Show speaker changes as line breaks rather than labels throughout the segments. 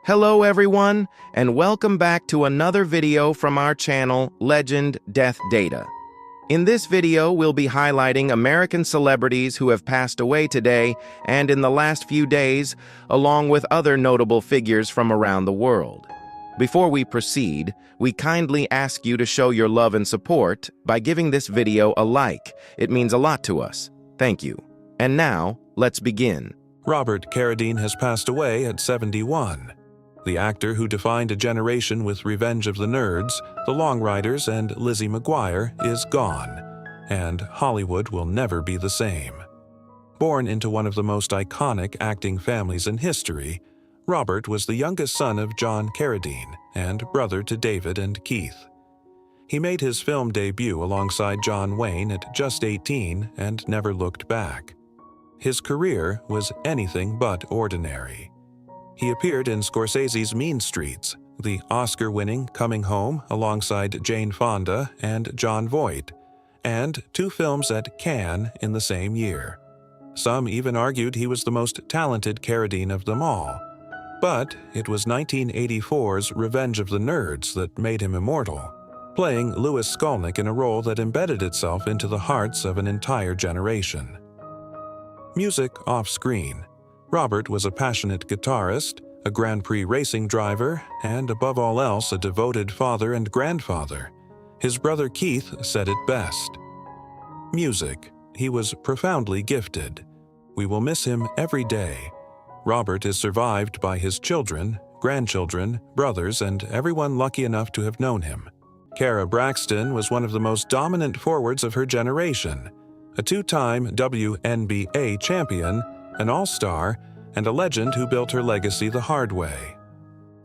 Hello everyone, and welcome back to another video from our channel, Legend Death Data. In this video, we'll be highlighting American celebrities who have passed away today and in the last few days, along with other notable figures from around the world. Before we proceed, we kindly ask you to show your love and support by giving this video a like. It means a lot to us. Thank you. And now, let's begin.
Robert Carradine has passed away at 71. The actor who defined a generation with Revenge of the Nerds, The Long Riders, and Lizzie McGuire is gone, and Hollywood will never be the same. Born into one of the most iconic acting families in history, Robert was the youngest son of John Carradine and brother to David and Keith. He made his film debut alongside John Wayne at just 18 and never looked back. His career was anything but ordinary. He appeared in Scorsese's Mean Streets, the Oscar-winning Coming Home alongside Jane Fonda and Jon Voight, and 2 films at Cannes in the same year. Some even argued he was the most talented Carradine of them all. But it was 1984's Revenge of the Nerds that made him immortal, playing Louis Skolnick in a role that embedded itself into the hearts of an entire generation. Music off-screen. Robert was a passionate guitarist, a Grand Prix racing driver, and above all else a devoted father and grandfather. His brother Keith said it best. Music. He was profoundly gifted. We will miss him every day. Robert is survived by his children, grandchildren, brothers, and everyone lucky enough to have known him. Cara Braxton was one of the most dominant forwards of her generation, a 2-time WNBA champion, an all-star, and a legend who built her legacy the hard way.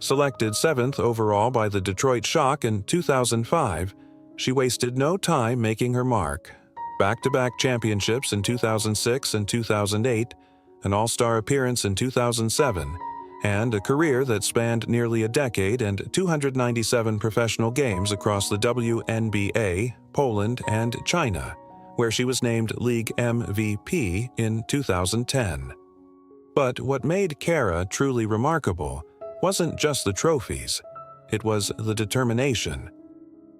Selected 7th overall by the Detroit Shock in 2005, she wasted no time making her mark. Back-to-back championships in 2006 and 2008, an all-star appearance in 2007, and a career that spanned nearly a decade and 297 professional games across the WNBA, Poland, and China, where she was named League MVP in 2010. But what made Cara truly remarkable wasn't just the trophies, it was the determination.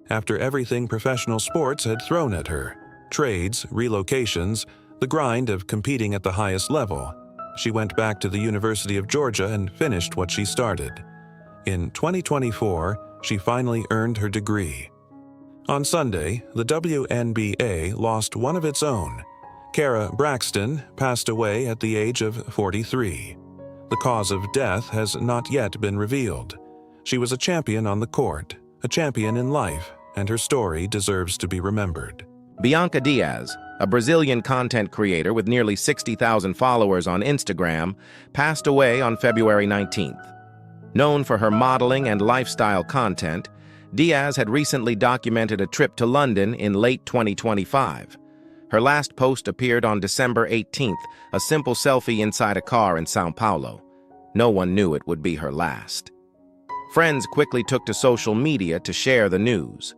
After everything professional sports had thrown at her, trades, relocations, the grind of competing at the highest level, she went back to the University of Georgia and finished what she started. In 2024, she finally earned her degree. On Sunday, the WNBA lost one of its own. Cara Braxton passed away at the age of 43. The cause of death has not yet been revealed. She was a champion on the court, a champion in life, and her story deserves to be remembered.
Bianca Diaz, a Brazilian content creator with nearly 60,000 followers on Instagram, passed away on February 19th. Known for her modeling and lifestyle content, Diaz had recently documented a trip to London in late 2025. Her last post appeared on December 18th, a simple selfie inside a car in São Paulo. No one knew it would be her last. Friends quickly took to social media to share the news.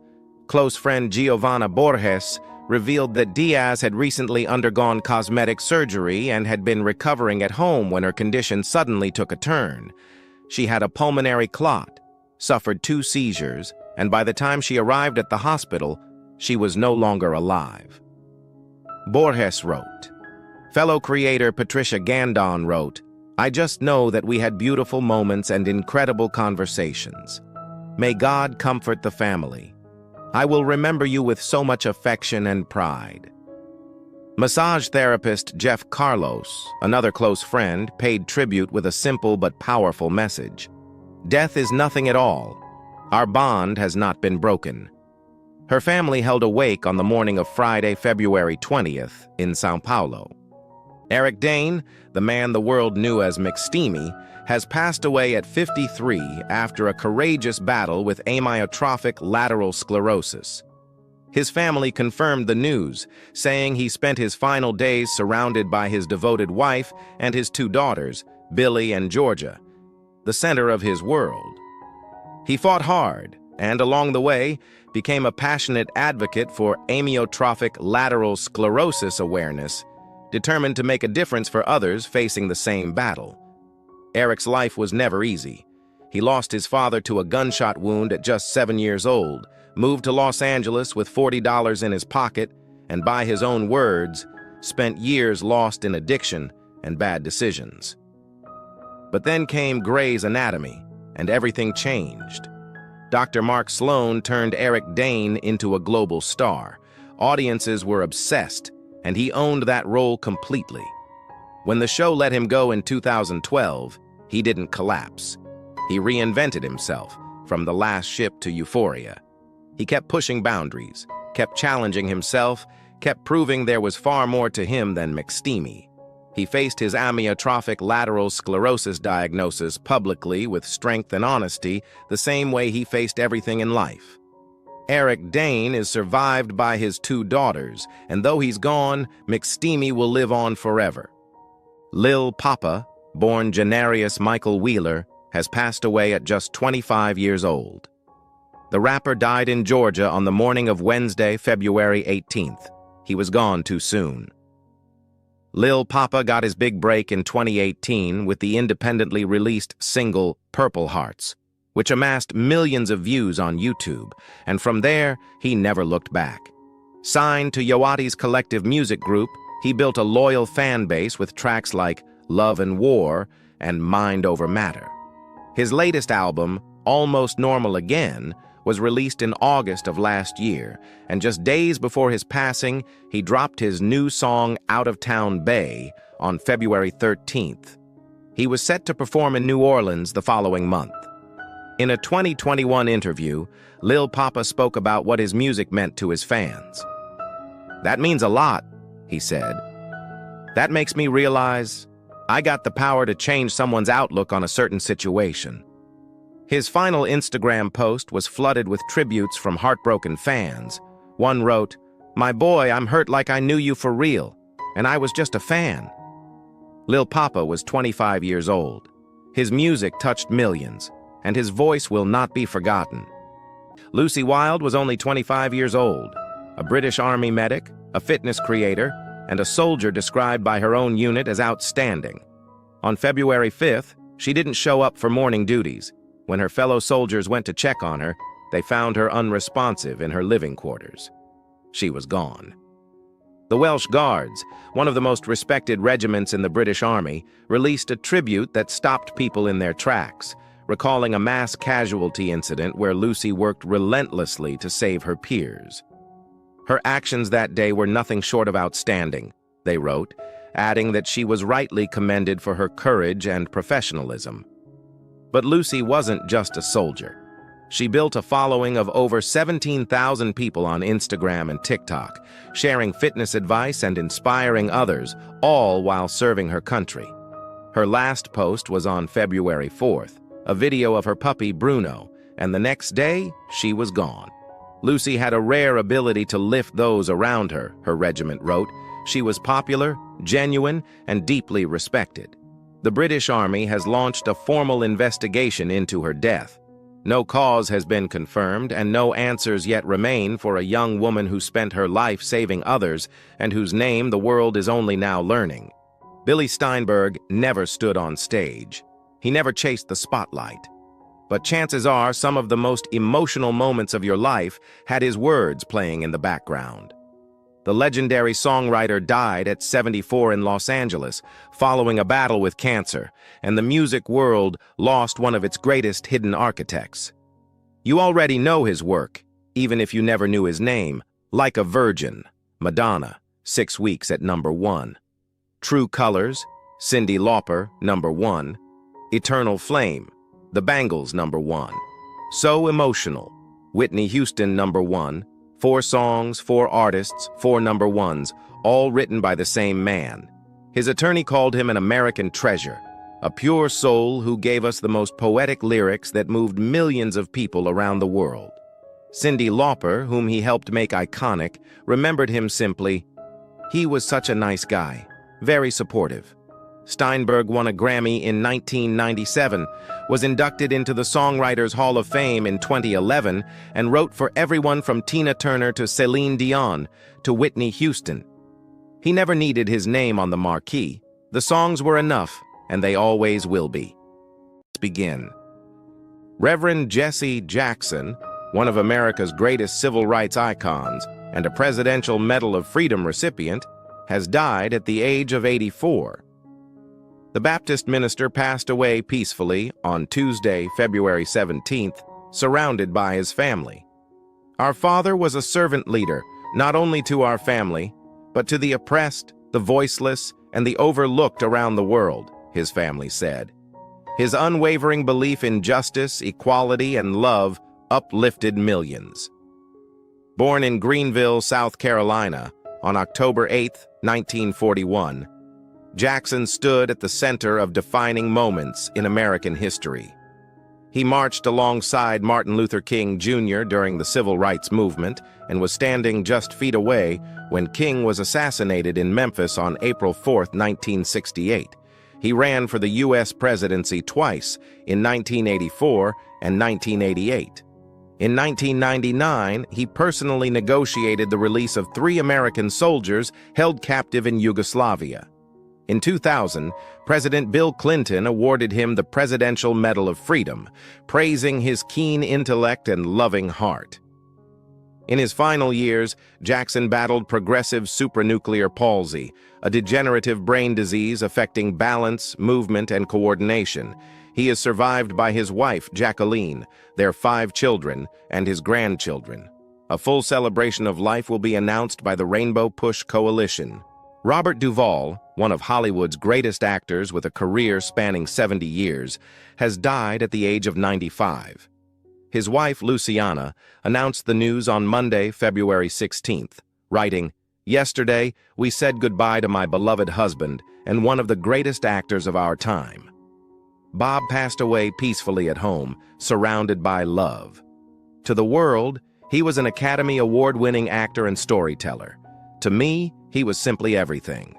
Close friend Giovanna Borges revealed that Diaz had recently undergone cosmetic surgery and had been recovering at home when her condition suddenly took a turn. She had a pulmonary clot, suffered 2 seizures, and by the time she arrived at the hospital, she was no longer alive. Borges wrote. Fellow creator Patricia Gandon wrote, I just know that we had beautiful moments and incredible conversations. May God comfort the family. I will remember you with so much affection and pride. Massage therapist Jeff Carlos, another close friend, paid tribute with a simple but powerful message. Death is nothing at all. Our bond has not been broken. Her family held a wake on the morning of Friday, February 20th, in São Paulo. Eric Dane, the man the world knew as McSteamy, has passed away at 53 after a courageous battle with amyotrophic lateral sclerosis. His family confirmed the news, saying he spent his final days surrounded by his devoted wife and his 2 daughters, Billy and Georgia, the center of his world. He fought hard, and along the way, became a passionate advocate for amyotrophic lateral sclerosis awareness, determined to make a difference for others facing the same battle. Eric's life was never easy. He lost his father to a gunshot wound at just 7 years old, moved to Los Angeles with $40 in his pocket, and by his own words, spent years lost in addiction and bad decisions. But then came Grey's Anatomy, and everything changed. Dr. Mark Sloan turned Eric Dane into a global star. Audiences were obsessed, and he owned that role completely. When the show let him go in 2012, he didn't collapse. He reinvented himself, from The Last Ship to Euphoria. He kept pushing boundaries, kept challenging himself, kept proving there was far more to him than McSteamy. He faced his amyotrophic lateral sclerosis diagnosis publicly with strength and honesty, the same way he faced everything in life. Eric Dane is survived by his 2 daughters, and though he's gone, McSteamy will live on forever. Lil Papa, born Janarius Michael Wheeler, has passed away at just 25 years old. The rapper died in Georgia on the morning of Wednesday, February 18th. He was gone too soon. Lil Papa got his big break in 2018 with the independently released single Purple Hearts, which amassed millions of views on YouTube, and from there, he never looked back. Signed to Yoati's collective music group, he built a loyal fan base with tracks like Love and War and Mind Over Matter. His latest album, Almost Normal Again, was released in August of last year, and just days before his passing, he dropped his new song Out of Town Bay on February 13th. He was set to perform in New Orleans the following month. In a 2021 interview, Lil Papa spoke about what his music meant to his fans. "That means a lot," he said. "That makes me realize I got the power to change someone's outlook on a certain situation." His final Instagram post was flooded with tributes from heartbroken fans. One wrote, "My boy, I'm hurt like I knew you for real, and I was just a fan." Lil Papa was 25 years old. His music touched millions, and his voice will not be forgotten. Lucy Wilde was only 25 years old, a British Army medic, a fitness creator, and a soldier described by her own unit as outstanding. On February 5th, she didn't show up for morning duties. When her fellow soldiers went to check on her, they found her unresponsive in her living quarters. She was gone. The Welsh Guards, one of the most respected regiments in the British Army, released a tribute that stopped people in their tracks, recalling a mass casualty incident where Lucy worked relentlessly to save her peers. Her actions that day were nothing short of outstanding, they wrote, adding that she was rightly commended for her courage and professionalism. But Lucy wasn't just a soldier. She built a following of over 17,000 people on Instagram and TikTok, sharing fitness advice and inspiring others, all while serving her country. Her last post was on February 4th, a video of her puppy Bruno, and the next day, she was gone. Lucy had a rare ability to lift those around her, her regiment wrote. She was popular, genuine, and deeply respected. The British Army has launched a formal investigation into her death. No cause has been confirmed, and no answers yet remain for a young woman who spent her life saving others and whose name the world is only now learning. Billy Steinberg never stood on stage. He never chased the spotlight. But chances are some of the most emotional moments of your life had his words playing in the background. The legendary songwriter died at 74 in Los Angeles, following a battle with cancer, and the music world lost one of its greatest hidden architects. You already know his work, even if you never knew his name, Like a Virgin, Madonna, 6 weeks at #1. True Colors, Cyndi Lauper, #1. Eternal Flame, The Bangles, #1. So Emotional, Whitney Houston, #1. 4 songs, 4 artists, 4 #1s, all written by the same man. His attorney called him an American treasure, a pure soul who gave us the most poetic lyrics that moved millions of people around the world. Cyndi Lauper, whom he helped make iconic, remembered him simply, "He was such a nice guy, very supportive." Steinberg won a Grammy in 1997, was inducted into the Songwriters Hall of Fame in 2011, and wrote for everyone from Tina Turner to Celine Dion to Whitney Houston. He never needed his name on the marquee. The songs were enough, and they always will be. Let's begin. Reverend Jesse Jackson, one of America's greatest civil rights icons and a Presidential Medal of Freedom recipient, has died at the age of 84. The Baptist minister passed away peacefully on Tuesday, February 17th, surrounded by his family. Our father was a servant leader, not only to our family, but to the oppressed, the voiceless, and the overlooked around the world, his family said. His unwavering belief in justice, equality, and love uplifted millions. Born in Greenville, South Carolina, on October 8, 1941, Jackson stood at the center of defining moments in American history. He marched alongside Martin Luther King Jr. during the Civil Rights Movement and was standing just feet away when King was assassinated in Memphis on April 4, 1968. He ran for the U.S. presidency twice, in 1984 and 1988. In 1999, he personally negotiated the release of 3 American soldiers held captive in Yugoslavia. In 2000, President Bill Clinton awarded him the Presidential Medal of Freedom, praising his keen intellect and loving heart. In his final years, Jackson battled progressive supranuclear palsy, a degenerative brain disease affecting balance, movement, and coordination. He is survived by his wife, Jacqueline, their 5 children, and his grandchildren. A full celebration of life will be announced by the Rainbow Push Coalition. Robert Duvall, one of Hollywood's greatest actors with a career spanning 70 years, has died at the age of 95. His wife, Luciana, announced the news on Monday, February 16th, writing, "Yesterday, we said goodbye to my beloved husband and one of the greatest actors of our time." Bob passed away peacefully at home, surrounded by love. To the world, he was an Academy Award-winning actor and storyteller. To me, he was simply everything.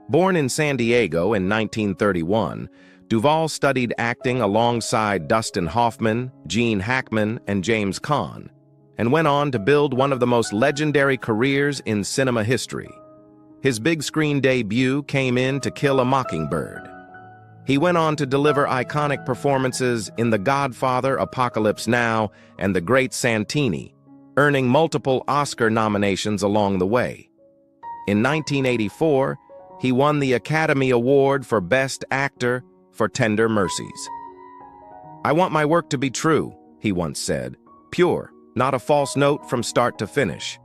Born in San Diego in 1931, Duvall studied acting alongside Dustin Hoffman, Gene Hackman, and James Caan, and went on to build one of the most legendary careers in cinema history. His big-screen debut came in To Kill a Mockingbird. He went on to deliver iconic performances in The Godfather, Apocalypse Now, and The Great Santini, earning multiple Oscar nominations along the way. In 1984, he won the Academy Award for Best Actor for Tender Mercies. "I want my work to be true," he once said, "pure, not a false note from start to finish."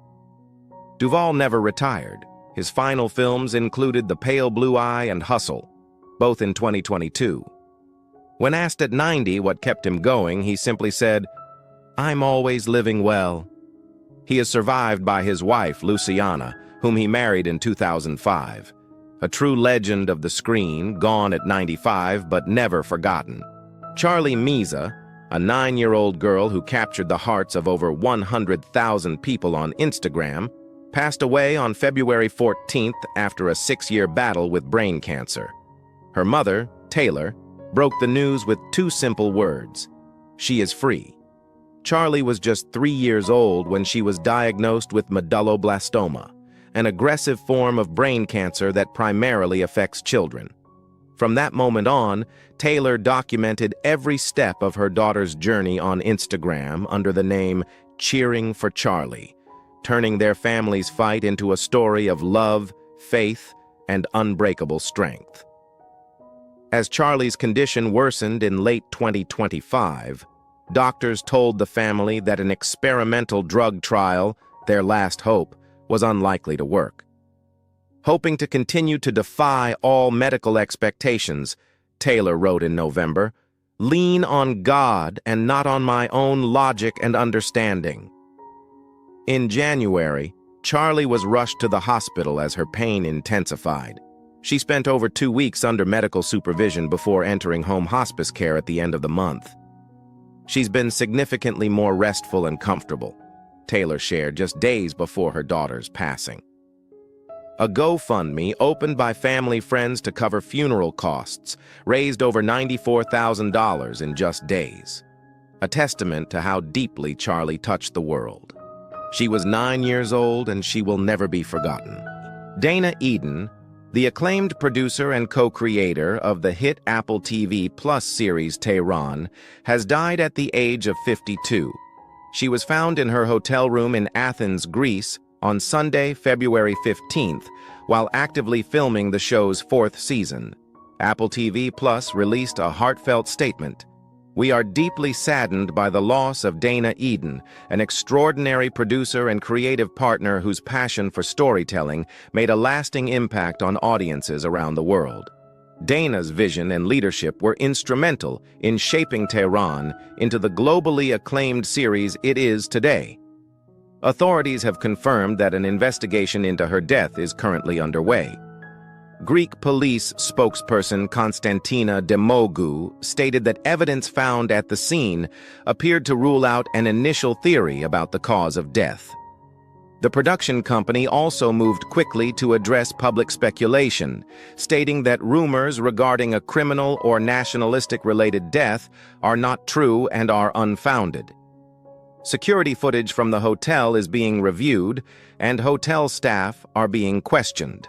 Duvall never retired. His final films included The Pale Blue Eye and Hustle, both in 2022. When asked at 90 what kept him going, he simply said, "I'm always living well." He is survived by his wife, Luciana, whom he married in 2005. A true legend of the screen, gone at 95 but never forgotten. Charlie Meza, a 9-year-old girl who captured the hearts of over 100,000 people on Instagram, passed away on February 14th after a 6-year battle with brain cancer. Her mother, Taylor, broke the news with 2 simple words: "She is free." Charlie was just 3 years old when she was diagnosed with medulloblastoma, an aggressive form of brain cancer that primarily affects children. From that moment on, Taylor documented every step of her daughter's journey on Instagram under the name Cheering for Charlie, turning their family's fight into a story of love, faith, and unbreakable strength. As Charlie's condition worsened in late 2025, doctors told the family that an experimental drug trial, their last hope, was unlikely to work. Hoping to continue to defy all medical expectations, Taylor wrote in November, "Lean on God and not on my own logic and understanding." In January, Charlie was rushed to the hospital as her pain intensified. She spent over 2 weeks under medical supervision before entering home hospice care at the end of the month. "She's been significantly more restful and comfortable," Taylor shared just days before her daughter's passing. A GoFundMe opened by family friends to cover funeral costs raised over $94,000 in just days, a testament to how deeply Charlie touched the world. She was 9 years old and she will never be forgotten. Dana Eden, The acclaimed producer and co-creator of the hit Apple TV Plus series Tehran has died at the age of 52. She was found in her hotel room in Athens, Greece, on Sunday, February 15th, while actively filming the show's fourth season. Apple TV Plus released a heartfelt statement. "We are deeply saddened by the loss of Dana Eden, an extraordinary producer and creative partner whose passion for storytelling made a lasting impact on audiences around the world. Dana's vision and leadership were instrumental in shaping Tehran into the globally acclaimed series it is today." Authorities have confirmed that an investigation into her death is currently underway. Greek police spokesperson Konstantina Demogou stated that evidence found at the scene appeared to rule out an initial theory about the cause of death. The production company also moved quickly to address public speculation, stating that rumors regarding a criminal or nationalistic-related death are not true and are unfounded. Security footage from the hotel is being reviewed, and hotel staff are being questioned.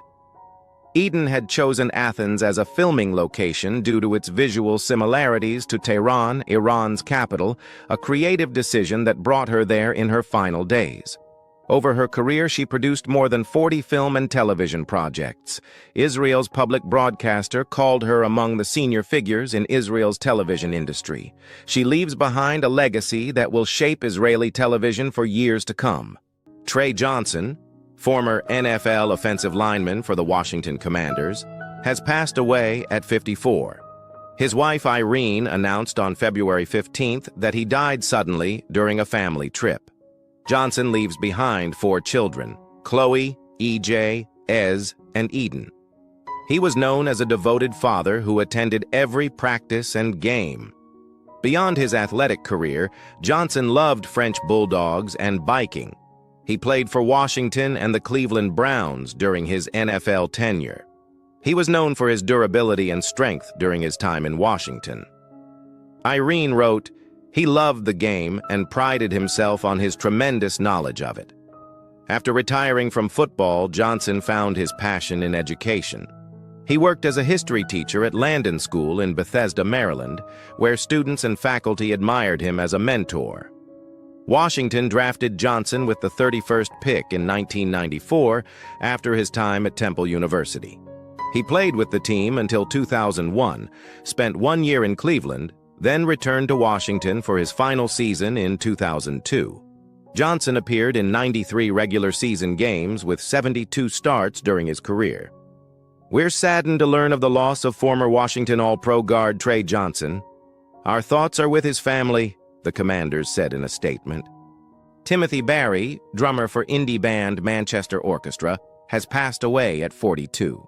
Eden had chosen Athens as a filming location due to its visual similarities to Tehran, Iran's capital, a creative decision that brought her there in her final days. Over her career, she produced more than 40 film and television projects. Israel's public broadcaster called her among the senior figures in Israel's television industry. She leaves behind a legacy that will shape Israeli television for years to come. Trey Johnson, former NFL offensive lineman for the Washington Commanders, has passed away at 54. His wife Irene announced on February 15th that he died suddenly during a family trip. Johnson leaves behind 4 children: Chloe, EJ, Ez, and Eden. He was known as a devoted father who attended every practice and game. Beyond his athletic career, Johnson loved French bulldogs and biking. He played for Washington and the Cleveland Browns during his NFL tenure. He was known for his durability and strength during his time in Washington. Irene wrote, "He loved the game and prided himself on his tremendous knowledge of it." After retiring from football, Johnson found his passion in education. He worked as a history teacher at Landon School in Bethesda, Maryland, where students and faculty admired him as a mentor. Washington drafted Johnson with the 31st pick in 1994 after his time at Temple University. He played with the team until 2001, spent 1 year in Cleveland, then returned to Washington for his final season in 2002. Johnson appeared in 93 regular season games with 72 starts during his career. "We're saddened to learn of the loss of former Washington All-Pro guard Trey Johnson. Our thoughts are with his family," the Commanders said in a statement. Timothy Barry, drummer for indie band Manchester Orchestra, has passed away at 42.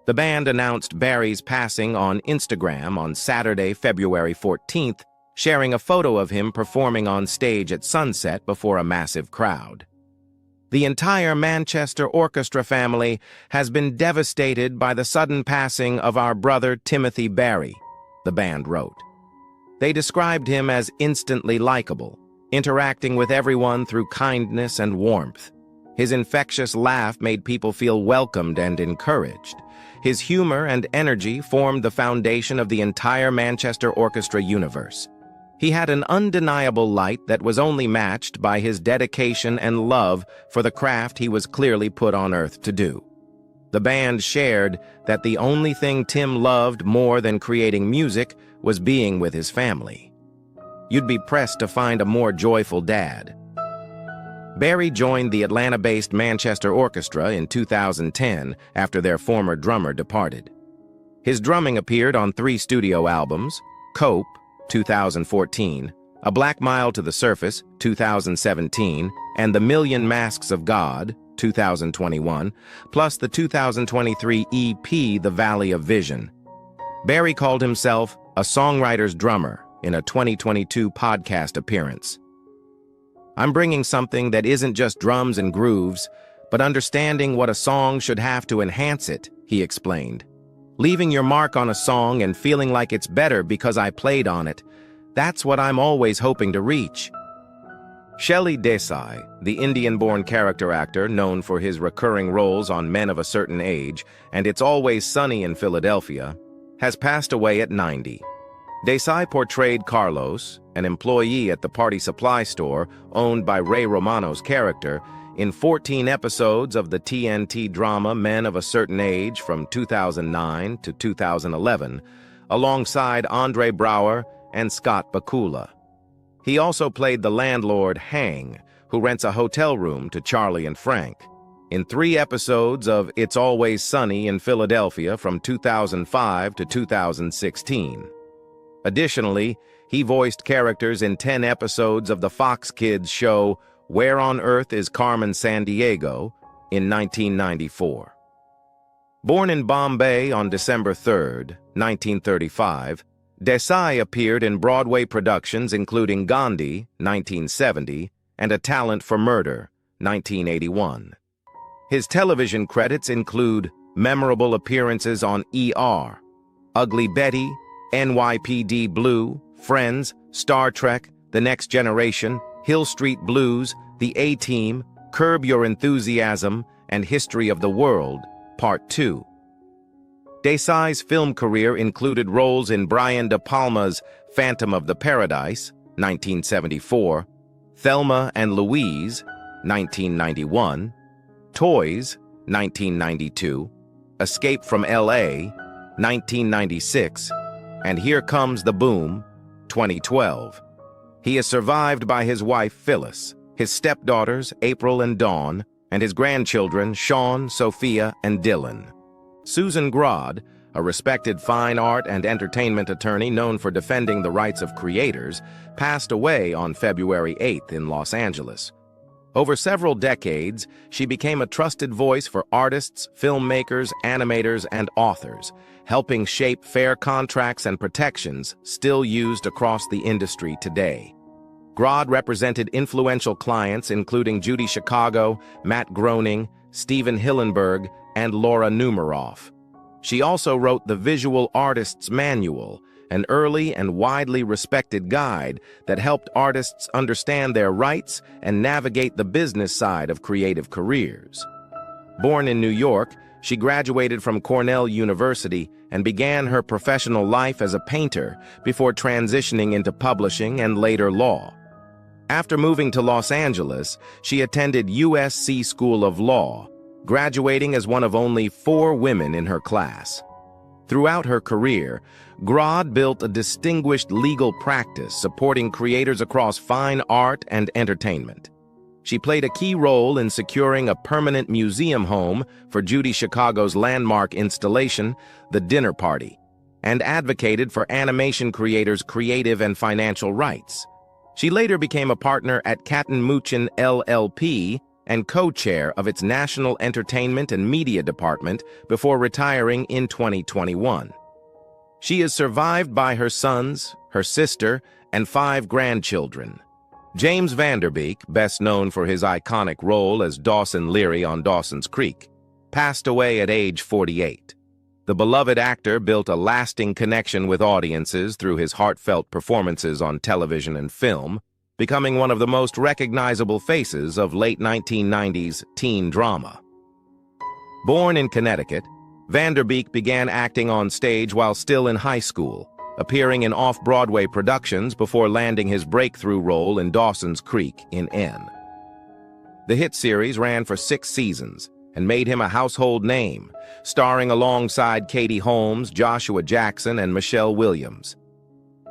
The band announced Barry's passing on Instagram on Saturday, February 14th, sharing a photo of him performing on stage at sunset before a massive crowd. "The entire Manchester Orchestra family has been devastated by the sudden passing of our brother Timothy Barry," the band wrote. They described him as instantly likable, interacting with everyone through kindness and warmth. His infectious laugh made people feel welcomed and encouraged. His humor and energy formed the foundation of the entire Manchester Orchestra universe. He had an undeniable light that was only matched by his dedication and love for the craft he was clearly put on earth to do. The band shared that the only thing Tim loved more than creating music was being with his family. You'd be pressed to find a more joyful dad. Barry joined the Atlanta-based Manchester Orchestra in 2010 after their former drummer departed. His drumming appeared on 3 studio albums: Cope, 2014, A Black Mile to the Surface, 2017, and The Million Masks of God, 2021, plus the 2023 EP The Valley of Vision. Barry called himself a songwriter's drummer in a 2022 podcast appearance. "I'm bringing something that isn't just drums and grooves, but understanding what a song should have to enhance it," he explained. "Leaving your mark on a song and feeling like it's better because I played on it, that's what I'm always hoping to reach." Shelley Desai, the Indian-born character actor known for his recurring roles on Men of a Certain Age and It's Always Sunny in Philadelphia, has passed away at 90. Desai portrayed Carlos, an employee at the party supply store owned by Ray Romano's character, in 14 episodes of the TNT drama Men of a Certain Age from 2009 to 2011, alongside Andre Braugher and Scott Bakula. He also played the landlord Hang, who rents a hotel room to Charlie and Frank, in 3 episodes of It's Always Sunny in Philadelphia from 2005 to 2016. Additionally, he voiced characters in 10 episodes of the Fox Kids show Where on Earth is Carmen Sandiego in 1994. Born in Bombay on December 3, 1935, Desai appeared in Broadway productions including Gandhi, 1970, and A Talent for Murder, 1981. His television credits include memorable appearances on ER, Ugly Betty, NYPD Blue, Friends, Star Trek, The Next Generation, Hill Street Blues, The A-Team, Curb Your Enthusiasm, and History of the World, Part 2. Desai's film career included roles in Brian De Palma's Phantom of the Paradise, 1974, Thelma and Louise, 1991, Toys, 1992, Escape from L.A., 1996, and Here Comes the Boom, 2012. He is survived by his wife Phyllis, his stepdaughters April and Dawn, and his grandchildren Sean, Sophia, and Dylan. Susan Grodd, a respected fine art and entertainment attorney known for defending the rights of creators, passed away on February 8th in Los Angeles. Over several decades, she became a trusted voice for artists, filmmakers, animators, and authors, helping shape fair contracts and protections still used across the industry today. Grodd represented influential clients including Judy Chicago, Matt Groening, Steven Hillenburg, and Laura Numeroff. She also wrote the Visual Artist's Manual, an early and widely respected guide that helped artists understand their rights and navigate the business side of creative careers. Born in New York, she graduated from Cornell University and began her professional life as a painter before transitioning into publishing and later law. After moving to Los Angeles, she attended USC School of Law, graduating as one of only 4 women in her class. Throughout her career, Grodd built a distinguished legal practice supporting creators across fine art and entertainment. She played a key role in securing a permanent museum home for Judy Chicago's landmark installation, The Dinner Party, and advocated for animation creators' creative and financial rights. She later became a partner at Catton Muchin LLP and co-chair of its National Entertainment and Media Department before retiring in 2021. She is survived by her sons, her sister, and 5 grandchildren. James Vanderbeek, best known for his iconic role as Dawson Leary on Dawson's Creek, passed away at age 48. The beloved actor built a lasting connection with audiences through his heartfelt performances on television and film, becoming one of the most recognizable faces of late 1990s teen drama. Born in Connecticut, Vanderbeek began acting on stage while still in high school, appearing in off-Broadway productions before landing his breakthrough role in Dawson's Creek in N. The hit series ran for 6 seasons and made him a household name, starring alongside Katie Holmes, Joshua Jackson, and Michelle Williams.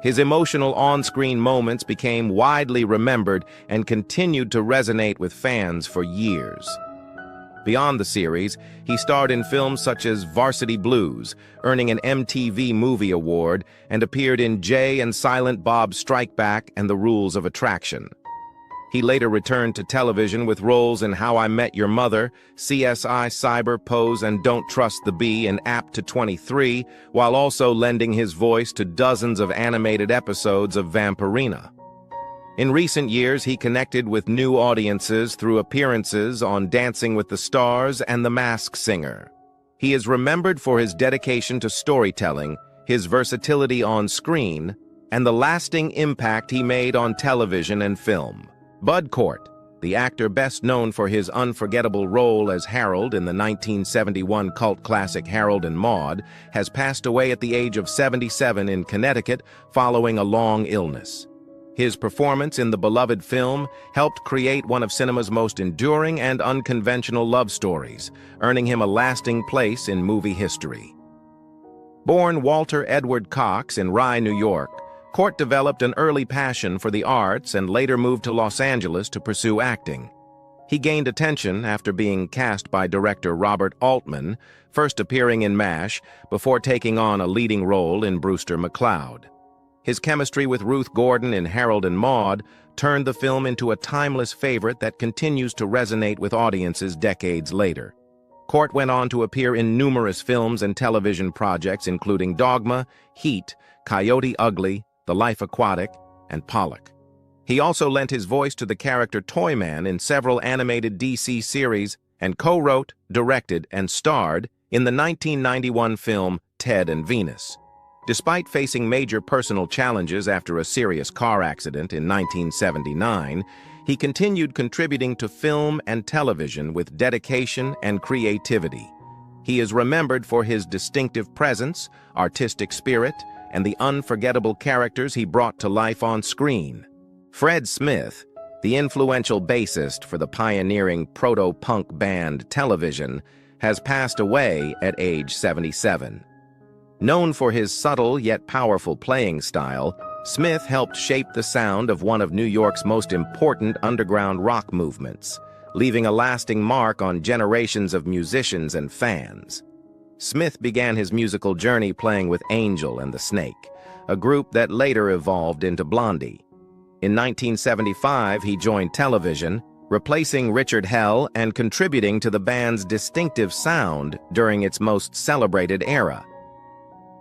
His emotional on-screen moments became widely remembered and continued to resonate with fans for years. Beyond the series, he starred in films such as Varsity Blues, earning an MTV Movie Award, and appeared in Jay and Silent Bob Strike Back and The Rules of Attraction. He later returned to television with roles in How I Met Your Mother, CSI Cyber, Pose, and Don't Trust the Bee in Apt to 23, while also lending his voice to dozens of animated episodes of Vampirina. In recent years, he connected with new audiences through appearances on Dancing with the Stars and The Masked Singer. He is remembered for his dedication to storytelling, his versatility on screen, and the lasting impact he made on television and film. Bud Cort, the actor best known for his unforgettable role as Harold in the 1971 cult classic Harold and Maude, has passed away at the age of 77 in Connecticut following a long illness. His performance in the beloved film helped create one of cinema's most enduring and unconventional love stories, earning him a lasting place in movie history. Born Walter Edward Cox in Rye, New York, Cort developed an early passion for the arts and later moved to Los Angeles to pursue acting. He gained attention after being cast by director Robert Altman, first appearing in MASH before taking on a leading role in Brewster McCloud. His chemistry with Ruth Gordon in Harold and Maude turned the film into a timeless favorite that continues to resonate with audiences decades later. Cort went on to appear in numerous films and television projects including Dogma, Heat, Coyote Ugly, The Life Aquatic, and Pollock. He also lent his voice to the character Toyman in several animated DC series and co-wrote, directed, and starred in the 1991 film Ted and Venus. Despite facing major personal challenges after a serious car accident in 1979, he continued contributing to film and television with dedication and creativity. He is remembered for his distinctive presence, artistic spirit, and the unforgettable characters he brought to life on screen. Fred Smith, the influential bassist for the pioneering proto-punk band Television, has passed away at age 77. Known for his subtle yet powerful playing style, Smith helped shape the sound of one of New York's most important underground rock movements, leaving a lasting mark on generations of musicians and fans. Smith began his musical journey playing with Angel and the Snake, a group that later evolved into Blondie. In 1975, he joined Television, replacing Richard Hell and contributing to the band's distinctive sound during its most celebrated era.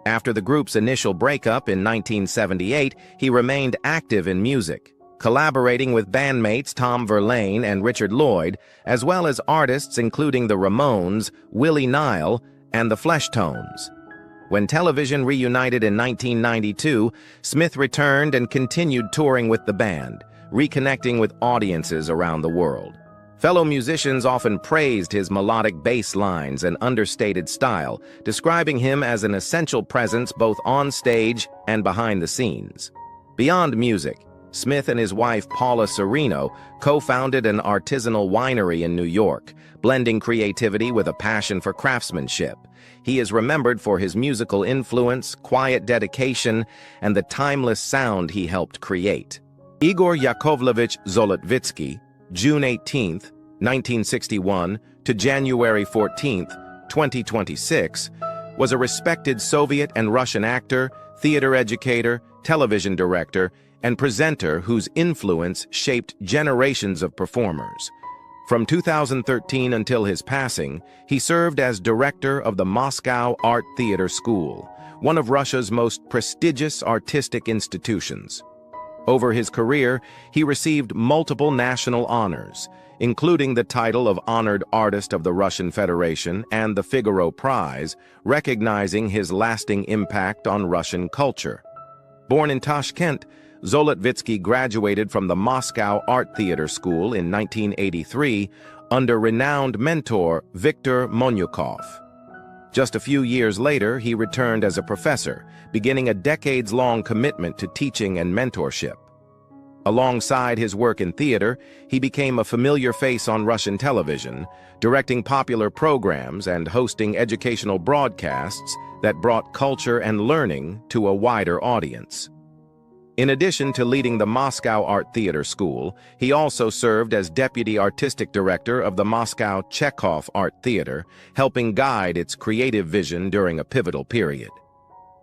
After the group's initial breakup in 1978, he remained active in music, collaborating with bandmates Tom Verlaine and Richard Lloyd, as well as artists including the Ramones, Willie Nile, and the Fleshtones. When Television reunited in 1992, Smith returned and continued touring with the band, reconnecting with audiences around the world. Fellow musicians often praised his melodic bass lines and understated style, describing him as an essential presence both on stage and behind the scenes. Beyond music, Smith and his wife Paula Sereno co-founded an artisanal winery in New York, blending creativity with a passion for craftsmanship. He is remembered for his musical influence, quiet dedication, and the timeless sound he helped create. Igor Yakovlevich Zolotvitsky, June 18, 1961 to January 14, 2026, was a respected Soviet and Russian actor, theater educator, television director, and presenter whose influence shaped generations of performers. From 2013 until his passing, he served as director of the Moscow Art Theater School, one of Russia's most prestigious artistic institutions. Over his career, he received multiple national honors, including the title of Honored Artist of the Russian Federation and the Figaro Prize, recognizing his lasting impact on Russian culture. Born in Tashkent, Zolotvitsky graduated from the Moscow Art Theater School in 1983 under renowned mentor Viktor Monyukov. Just a few years later, he returned as a professor, beginning a decades-long commitment to teaching and mentorship. Alongside his work in theater, he became a familiar face on Russian television, directing popular programs and hosting educational broadcasts that brought culture and learning to a wider audience. In addition to leading the Moscow Art Theater School, he also served as deputy artistic director of the Moscow Chekhov Art Theater, helping guide its creative vision during a pivotal period.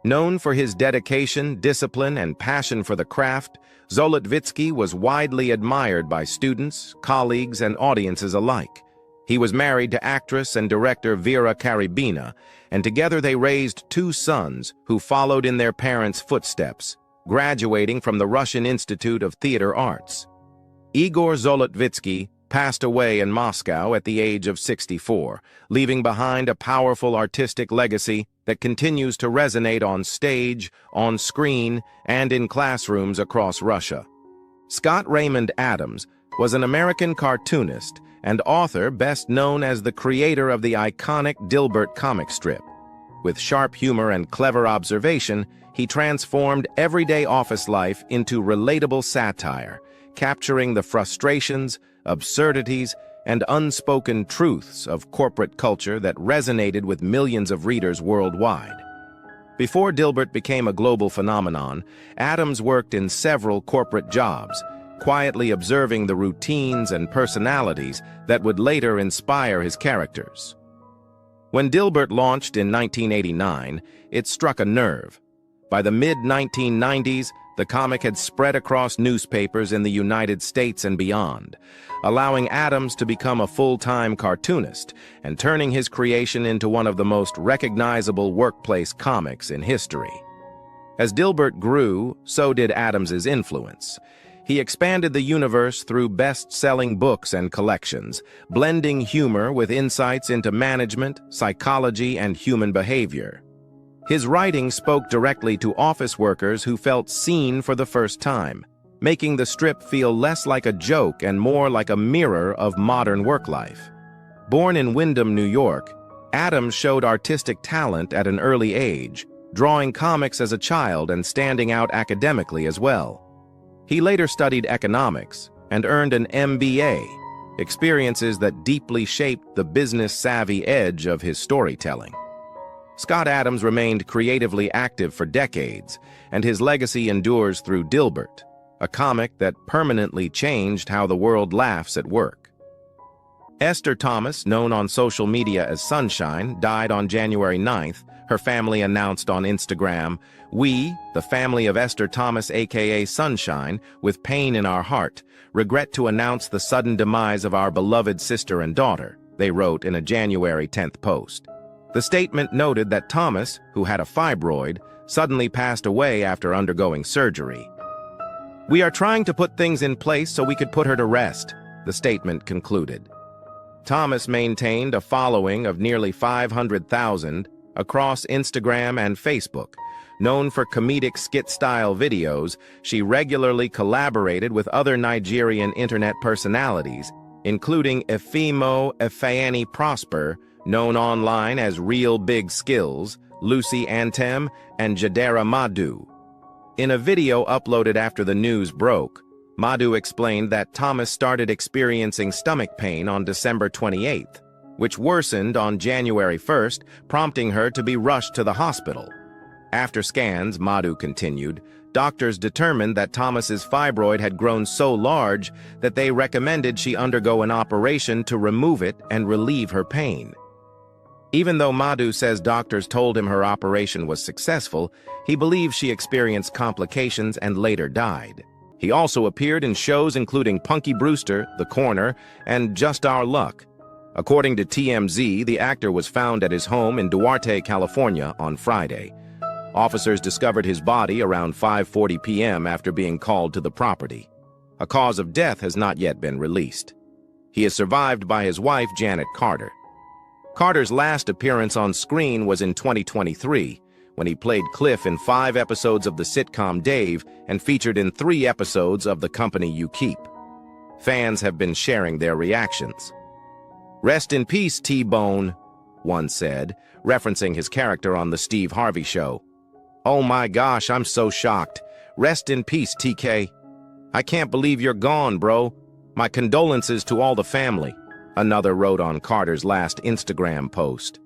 Known for his dedication, discipline, and passion for the craft, Zolotvitsky was widely admired by students, colleagues, and audiences alike. He was married to actress and director Vera Karybina, and together they raised two sons who followed in their parents' footsteps, graduating from the Russian Institute of Theater Arts. Igor Zolotvitsky passed away in Moscow at the age of 64, leaving behind a powerful artistic legacy that continues to resonate on stage, on screen, and in classrooms across Russia. Scott Raymond Adams was an American cartoonist and author best known as the creator of the iconic Dilbert comic strip. With sharp humor and clever observation, he transformed everyday office life into relatable satire, capturing the frustrations, absurdities, and unspoken truths of corporate culture that resonated with millions of readers worldwide. Before Dilbert became a global phenomenon, Adams worked in several corporate jobs, quietly observing the routines and personalities that would later inspire his characters. When Dilbert launched in 1989, it struck a nerve. By the mid-1990s, the comic had spread across newspapers in the United States and beyond, allowing Adams to become a full-time cartoonist and turning his creation into one of the most recognizable workplace comics in history. As Dilbert grew, so did Adams's influence. He expanded the universe through best-selling books and collections, blending humor with insights into management, psychology, and human behavior. His writing spoke directly to office workers who felt seen for the first time, making the strip feel less like a joke and more like a mirror of modern work life. Born in Windham, New York, Adams showed artistic talent at an early age, drawing comics as a child and standing out academically as well. He later studied economics and earned an MBA, experiences that deeply shaped the business-savvy edge of his storytelling. Scott Adams remained creatively active for decades, and his legacy endures through Dilbert, a comic that permanently changed how the world laughs at work. Esther Thomas, known on social media as Sunshine, died on January 9th. Her family announced on Instagram, "We, the family of Esther Thomas aka Sunshine, with pain in our heart, regret to announce the sudden demise of our beloved sister and daughter," they wrote in a January 10th post. The statement noted that Thomas, who had a fibroid, suddenly passed away after undergoing surgery. "We are trying to put things in place so we could put her to rest," the statement concluded. Thomas maintained a following of nearly 500,000 across Instagram and Facebook. Known for comedic skit-style videos, she regularly collaborated with other Nigerian internet personalities, including Efimo Efeani Prosper, known online as Real Big Skills, Lucy Antem, and Jadera Madu. In a video uploaded after the news broke, Madu explained that Thomas started experiencing stomach pain on December 28th, which worsened on January 1st, prompting her to be rushed to the hospital. After scans, Madu continued, doctors determined that Thomas's fibroid had grown so large that they recommended she undergo an operation to remove it and relieve her pain. Even though Madu says doctors told him her operation was successful, he believes she experienced complications and later died. He also appeared in shows including Punky Brewster, The Corner, and Just Our Luck. According to TMZ, the actor was found at his home in Duarte, California on Friday. Officers discovered his body around 5:40 p.m. after being called to the property. A cause of death has not yet been released. He is survived by his wife, Janet Carter. Carter's last appearance on screen was in 2023, when he played Cliff in 5 episodes of the sitcom Dave and featured in 3 episodes of The Company You Keep. Fans have been sharing their reactions. "Rest in peace, T-Bone," one said, referencing his character on The Steve Harvey Show. "Oh my gosh, I'm so shocked. Rest in peace, TK. I can't believe you're gone, bro. My condolences to all the family," another wrote on Carter's last Instagram post.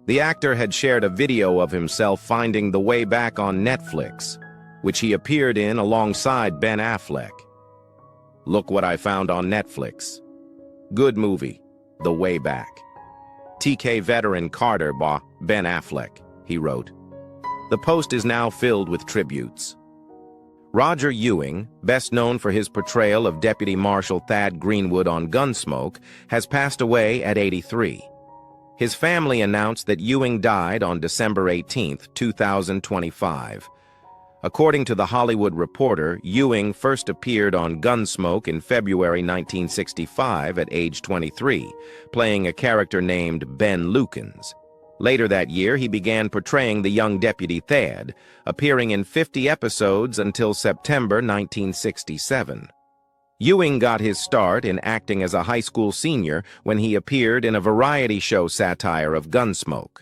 The actor had shared a video of himself finding the way back on Netflix, which he appeared in alongside Ben Affleck. "Look what I found on Netflix. Good movie, The Way Back. TK veteran Carter by Ben Affleck," he wrote. The post is now filled with tributes. Roger Ewing, best known for his portrayal of Deputy Marshal Thad Greenwood on Gunsmoke, has passed away at 83. His family announced that Ewing died on December 18, 2025. According to The Hollywood Reporter, Ewing first appeared on Gunsmoke in February 1965 at age 23, playing a character named Ben Lukens. Later that year, he began portraying the young Deputy Thad, appearing in 50 episodes until September 1967. Ewing got his start in acting as a high school senior when he appeared in a variety show satire of Gunsmoke.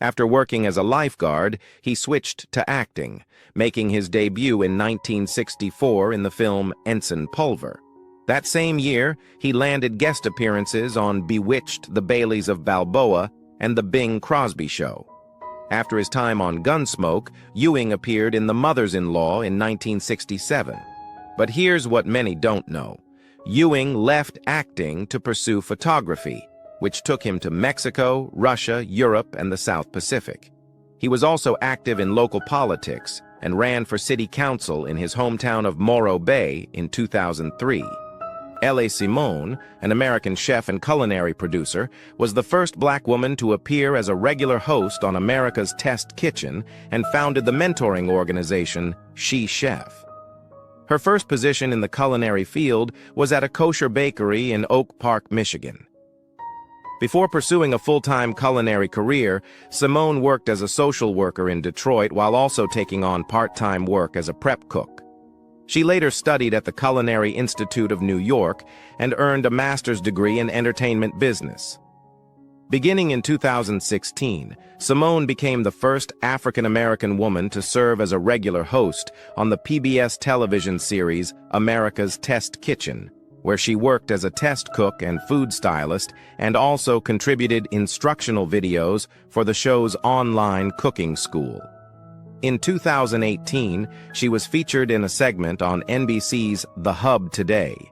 After working as a lifeguard, he switched to acting, making his debut in 1964 in the film Ensign Pulver. That same year, he landed guest appearances on Bewitched, The Baileys of Balboa, and The Bing Crosby Show. After his time on Gunsmoke, Ewing appeared in The Mothers-in-Law in 1967. But here's what many don't know. Ewing left acting to pursue photography, which took him to Mexico, Russia, Europe, and the South Pacific. He was also active in local politics and ran for city council in his hometown of Morro Bay in 2003. L.A. Simone, an American chef and culinary producer, was the first black woman to appear as a regular host on America's Test Kitchen and founded the mentoring organization She Chef. Her first position in the culinary field was at a kosher bakery in Oak Park, Michigan. Before pursuing a full-time culinary career, Simone worked as a social worker in Detroit while also taking on part-time work as a prep cook. She later studied at the Culinary Institute of New York and earned a master's degree in entertainment business. Beginning in 2016, Simone became the first African-American woman to serve as a regular host on the PBS television series America's Test Kitchen, where she worked as a test cook and food stylist and also contributed instructional videos for the show's online cooking school. In 2018, she was featured in a segment on NBC's The Hub Today.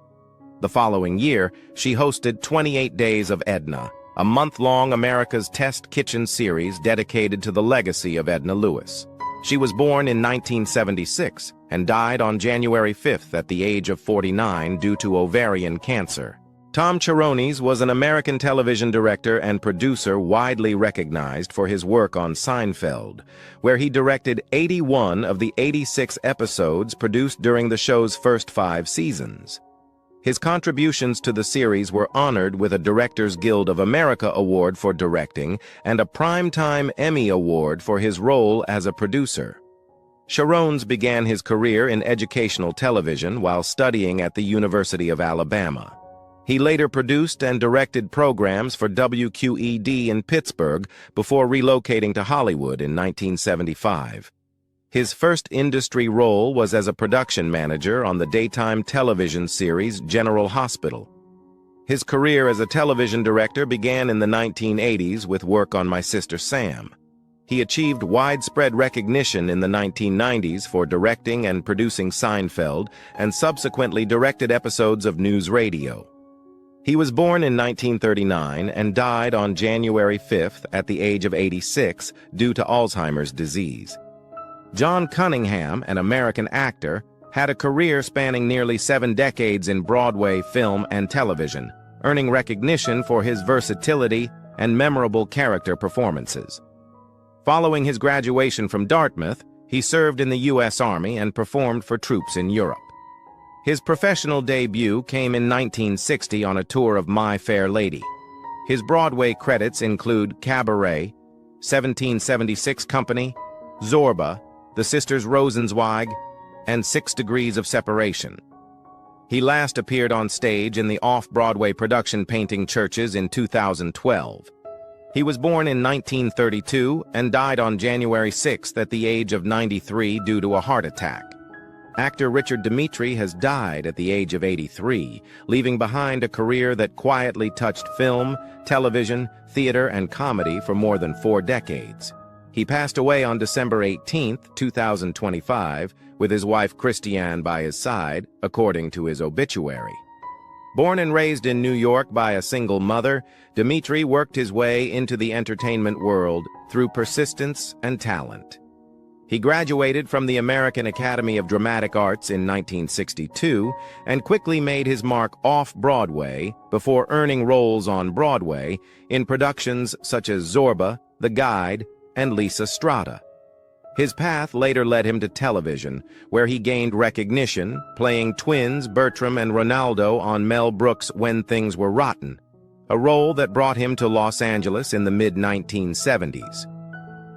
The following year, she hosted 28 Days of Edna, a month-long America's Test Kitchen series dedicated to the legacy of Edna Lewis. She was born in 1976 and died on January 5th at the age of 49 due to ovarian cancer. Tom Cherones was an American television director and producer widely recognized for his work on Seinfeld, where he directed 81 of the 86 episodes produced during the show's first 5 seasons. His contributions to the series were honored with a Directors Guild of America Award for directing and a Primetime Emmy Award for his role as a producer. Cherones began his career in educational television while studying at the University of Alabama. He later produced and directed programs for WQED in Pittsburgh before relocating to Hollywood in 1975. His first industry role was as a production manager on the daytime television series General Hospital. His career as a television director began in the 1980s with work on My Sister Sam. He achieved widespread recognition in the 1990s for directing and producing Seinfeld and subsequently directed episodes of News Radio. He was born in 1939 and died on January 5th at the age of 86 due to Alzheimer's disease. John Cunningham, an American actor, had a career spanning nearly 7 decades in Broadway, film, and television, earning recognition for his versatility and memorable character performances. Following his graduation from Dartmouth, he served in the U.S. Army and performed for troops in Europe. His professional debut came in 1960 on a tour of My Fair Lady. His Broadway credits include Cabaret, 1776 Company, Zorba, The Sisters Rosenzweig, and 6 Degrees of Separation. He last appeared on stage in the off-Broadway production Painting Churches in 2012. He was born in 1932 and died on January 6th at the age of 93 due to a heart attack. Actor Richard Dimitri has died at the age of 83, leaving behind a career that quietly touched film, television, theater, and comedy for more than 4 decades. He passed away on December 18, 2025, with his wife Christiane by his side, according to his obituary. Born and raised in New York by a single mother, Dimitri worked his way into the entertainment world through persistence and talent. He graduated from the American Academy of Dramatic Arts in 1962 and quickly made his mark off-Broadway before earning roles on Broadway in productions such as Zorba, The Guide, and Lisa Strata. His path later led him to television, where he gained recognition, playing twins Bertram and Ronaldo on Mel Brooks' When Things Were Rotten, a role that brought him to Los Angeles in the mid-1970s.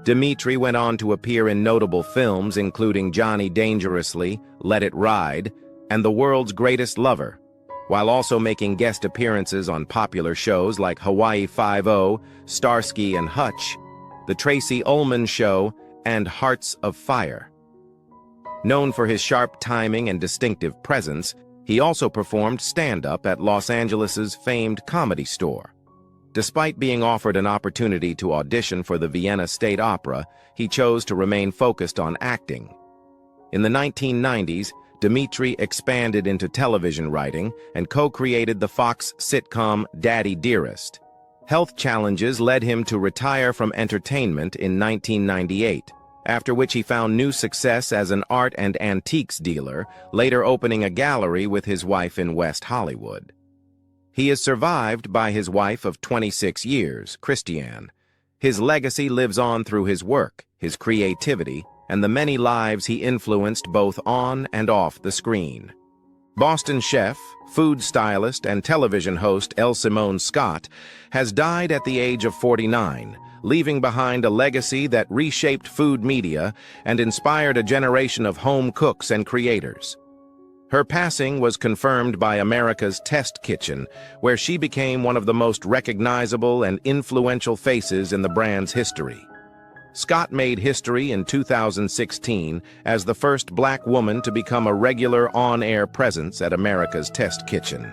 Dimitri went on to appear in notable films including Johnny Dangerously, Let It Ride, and the world's greatest lover, while also making guest appearances on popular shows like Hawaii Five-0, Starsky and Hutch, The Tracy Ullman Show, and Hearts of Fire. Known for his sharp timing and distinctive presence, he also performed stand-up at Los Angeles's famed Comedy Store. Despite being offered an opportunity to audition for the Vienna State Opera, he chose to remain focused on acting. In the 1990s, Dmitri expanded into television writing and co-created the Fox sitcom Daddy Dearest. Health challenges led him to retire from entertainment in 1998, after which he found new success as an art and antiques dealer, later opening a gallery with his wife in West Hollywood. He is survived by his wife of 26 years, Christiane. His legacy lives on through his work, his creativity, and the many lives he influenced both on and off the screen. Boston chef, food stylist, and television host L. Simone Scott has died at the age of 49, leaving behind a legacy that reshaped food media and inspired a generation of home cooks and creators. Her passing was confirmed by America's Test Kitchen, where she became one of the most recognizable and influential faces in the brand's history. Scott made history in 2016 as the first Black woman to become a regular on-air presence at America's Test Kitchen.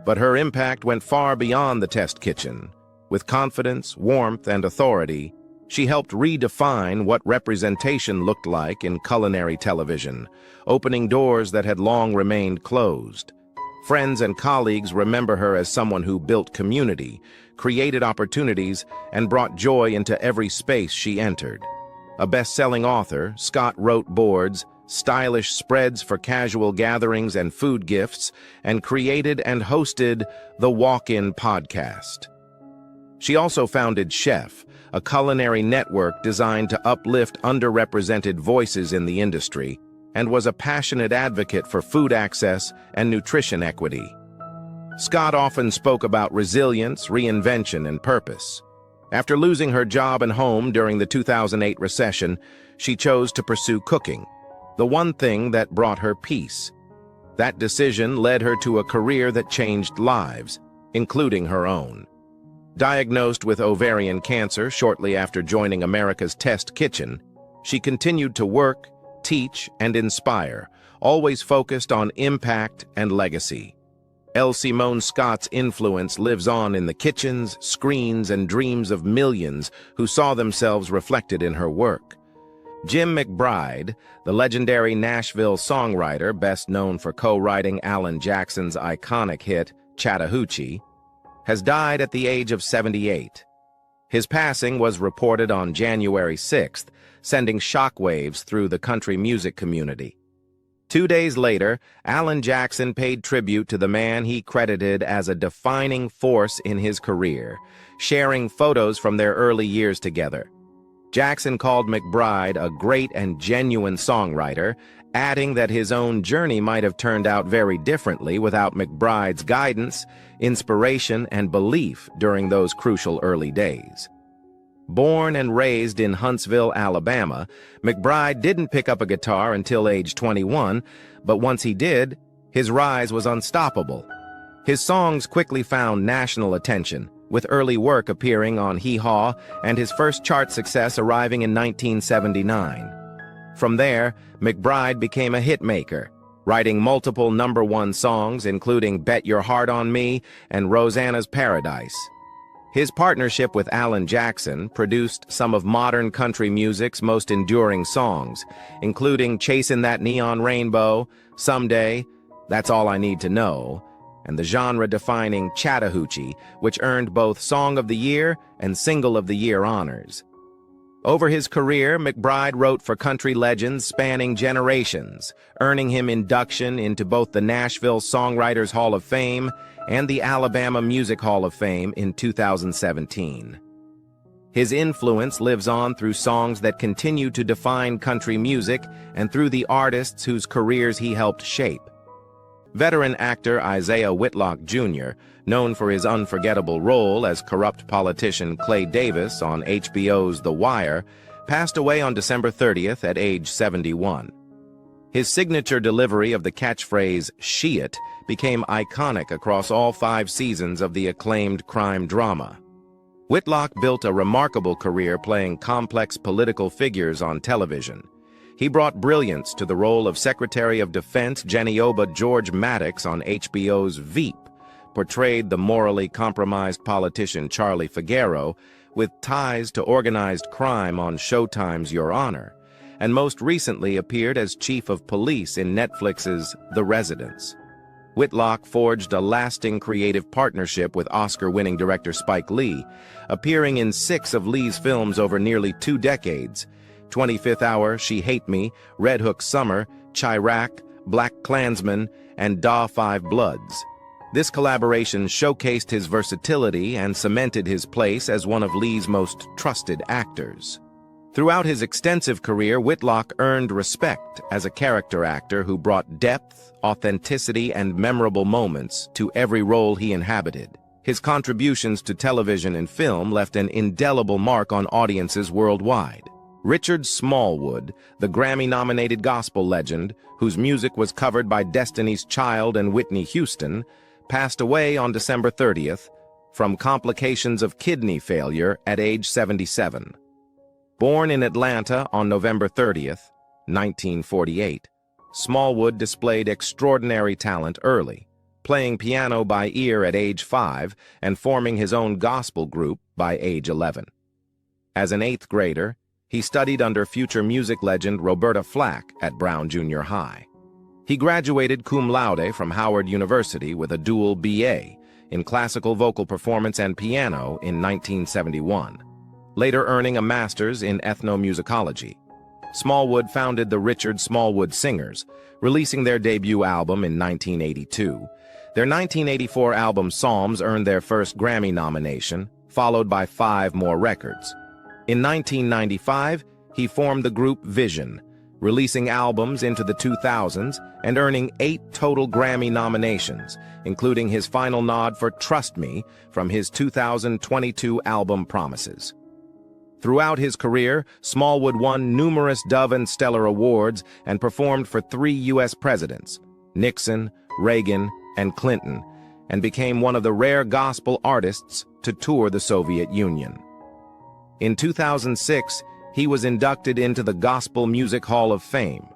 But her impact went far beyond the Test Kitchen. With confidence, warmth, and authority, she helped redefine what representation looked like in culinary television, opening doors that had long remained closed. Friends and colleagues remember her as someone who built community, created opportunities, and brought joy into every space she entered. A best-selling author, Scott wrote boards, stylish spreads for casual gatherings and food gifts, and created and hosted the Walk-In podcast. She also founded Chef, a culinary network designed to uplift underrepresented voices in the industry, and was a passionate advocate for food access and nutrition equity. Scott often spoke about resilience, reinvention, and purpose. After losing her job and home during the 2008 recession, she chose to pursue cooking, the one thing that brought her peace. That decision led her to a career that changed lives, including her own. Diagnosed with ovarian cancer shortly after joining America's Test Kitchen, she continued to work, teach, and inspire, always focused on impact and legacy. L. Simone Scott's influence lives on in the kitchens, screens, and dreams of millions who saw themselves reflected in her work. Jim McBride, the legendary Nashville songwriter best known for co-writing Alan Jackson's iconic hit, Chattahoochee, has died at the age of 78. His passing was reported on January 6th, sending shockwaves through the country music community. 2 days later, Alan Jackson paid tribute to the man he credited as a defining force in his career, sharing photos from their early years together. Jackson called McBride a great and genuine songwriter, adding that his own journey might have turned out very differently without McBride's guidance, inspiration, and belief during those crucial early days. Born and raised in Huntsville, Alabama, McBride didn't pick up a guitar until age 21, but once he did, his rise was unstoppable. His songs quickly found national attention, with early work appearing on Hee Haw and his first chart success arriving in 1979. From there, McBride became a hitmaker, writing multiple #1 songs including Bet Your Heart on Me and Rosanna's Paradise. His partnership with Alan Jackson produced some of modern country music's most enduring songs, including Chasing That Neon Rainbow, Someday, That's All I Need to Know, and the genre-defining Chattahoochee, which earned both Song of the Year and Single of the Year honors. Over his career, McBride wrote for country legends spanning generations, earning him induction into both the Nashville Songwriters Hall of Fame and the Alabama Music Hall of Fame in 2017. His influence lives on through songs that continue to define country music and through the artists whose careers he helped shape. Veteran actor Isaiah Whitlock Jr., known for his unforgettable role as corrupt politician Clay Davis on HBO's The Wire, passed away on December 30th at age 71. His signature delivery of the catchphrase, "She it," became iconic across all 5 seasons of the acclaimed crime drama. Whitlock built a remarkable career playing complex political figures on television. He brought brilliance to the role of Secretary of Defense Genioba George Maddox on HBO's Veep, portrayed the morally compromised politician Charlie Figueroa with ties to organized crime on Showtime's Your Honor, and most recently appeared as Chief of Police in Netflix's The Residence. Whitlock forged a lasting creative partnership with Oscar-winning director Spike Lee, appearing in 6 of Lee's films over nearly 2 decades: 25th Hour, She Hate Me, Red Hook Summer, Chirac, Black Klansman, and Da 5 Bloods. This collaboration showcased his versatility and cemented his place as one of Lee's most trusted actors. Throughout his extensive career, Whitlock earned respect as a character actor who brought depth, authenticity, and memorable moments to every role he inhabited. His contributions to television and film left an indelible mark on audiences worldwide. Richard Smallwood, the Grammy-nominated gospel legend, whose music was covered by Destiny's Child and Whitney Houston, passed away on December 30th from complications of kidney failure at age 77. Born in Atlanta on November 30th, 1948, Smallwood displayed extraordinary talent early, playing piano by ear at age 5 and forming his own gospel group by age 11. As an 8th grader, he studied under future music legend Roberta Flack at Brown Junior High. He graduated cum laude from Howard University with a dual BA in classical vocal performance and piano in 1971, later earning a master's in ethnomusicology. Smallwood founded the Richard Smallwood Singers, releasing their debut album in 1982. Their 1984 album Psalms earned their first Grammy nomination, followed by 5 more records. In 1995, he formed the group Vision, releasing albums into the 2000s and earning 8 total Grammy nominations, including his final nod for Trust Me from his 2022 album Promises. Throughout his career, Smallwood won numerous Dove and Stellar awards and performed for 3 U.S. presidents, Nixon, Reagan, and Clinton, and became one of the rare gospel artists to tour the Soviet Union. In 2006, he was inducted into the Gospel Music Hall of Fame.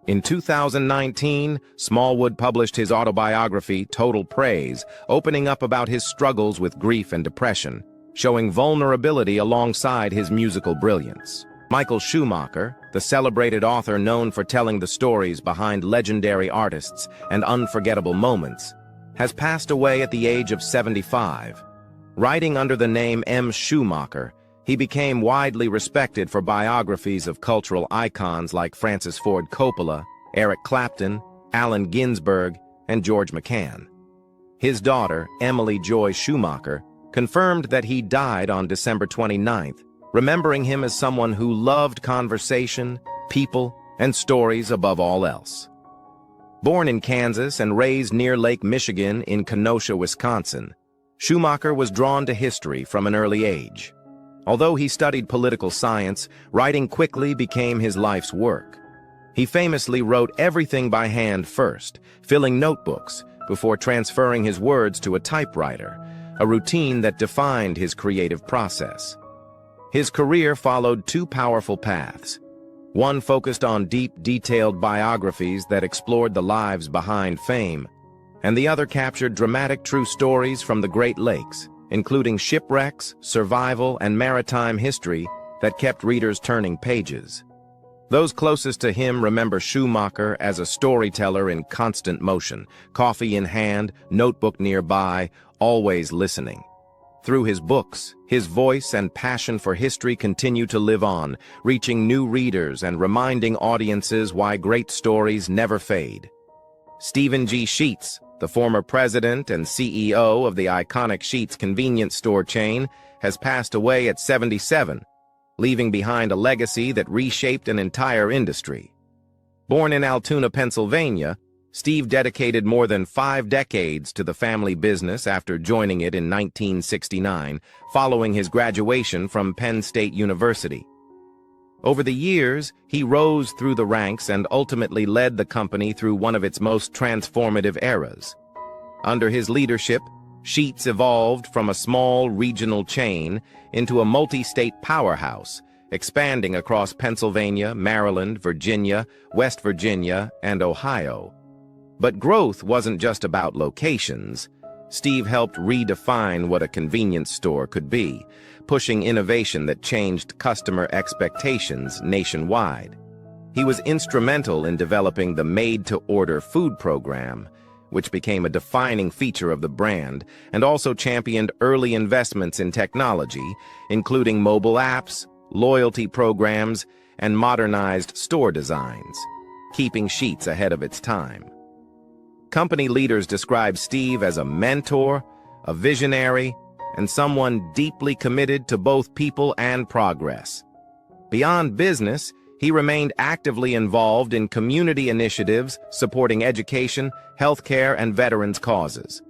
In 2019, Smallwood published his autobiography, Total Praise, opening up about his struggles with grief and depression, showing vulnerability alongside his musical brilliance. Michael Schumacher, the celebrated author known for telling the stories behind legendary artists and unforgettable moments, has passed away at the age of 75. Writing under the name M. Schumacher, he became widely respected for biographies of cultural icons like Francis Ford Coppola, Eric Clapton, Allen Ginsberg, and George McCann. His daughter, Emily Joy Schumacher, confirmed that he died on December 29th, remembering him as someone who loved conversation, people, and stories above all else. Born in Kansas and raised near Lake Michigan in Kenosha, Wisconsin, Schumacher was drawn to history from an early age. Although he studied political science, writing quickly became his life's work. He famously wrote everything by hand first, filling notebooks before transferring his words to a typewriter, a routine that defined his creative process. His career followed 2 powerful paths. One focused on deep, detailed biographies that explored the lives behind fame, and the other captured dramatic true stories from the Great Lakes, including shipwrecks, survival, and maritime history that kept readers turning pages. Those closest to him remember Schumacher as a storyteller in constant motion, coffee in hand, notebook nearby, always listening. Through his books, his voice and passion for history continue to live on, reaching new readers and reminding audiences why great stories never fade. Stephen G. Sheets, the former president and CEO of the iconic Sheets convenience store chain, has passed away at 77, leaving behind a legacy that reshaped an entire industry. Born in Altoona, Pennsylvania, Steve dedicated more than 5 decades to the family business after joining it in 1969, following his graduation from Penn State University. Over the years, he rose through the ranks and ultimately led the company through one of its most transformative eras. Under his leadership, Sheetz evolved from a small regional chain into a multi-state powerhouse, expanding across Pennsylvania, Maryland, Virginia, West Virginia, and Ohio. But growth wasn't just about locations. Steve helped redefine what a convenience store could be, pushing innovation that changed customer expectations nationwide. He was instrumental in developing the made-to-order food program, which became a defining feature of the brand, and also championed early investments in technology, including mobile apps, loyalty programs, and modernized store designs, keeping Sheetz ahead of its time. Company leaders describe Steve as a mentor, a visionary, and someone deeply committed to both people and progress. Beyond business, he remained actively involved in community initiatives supporting education, healthcare, and veterans' causes.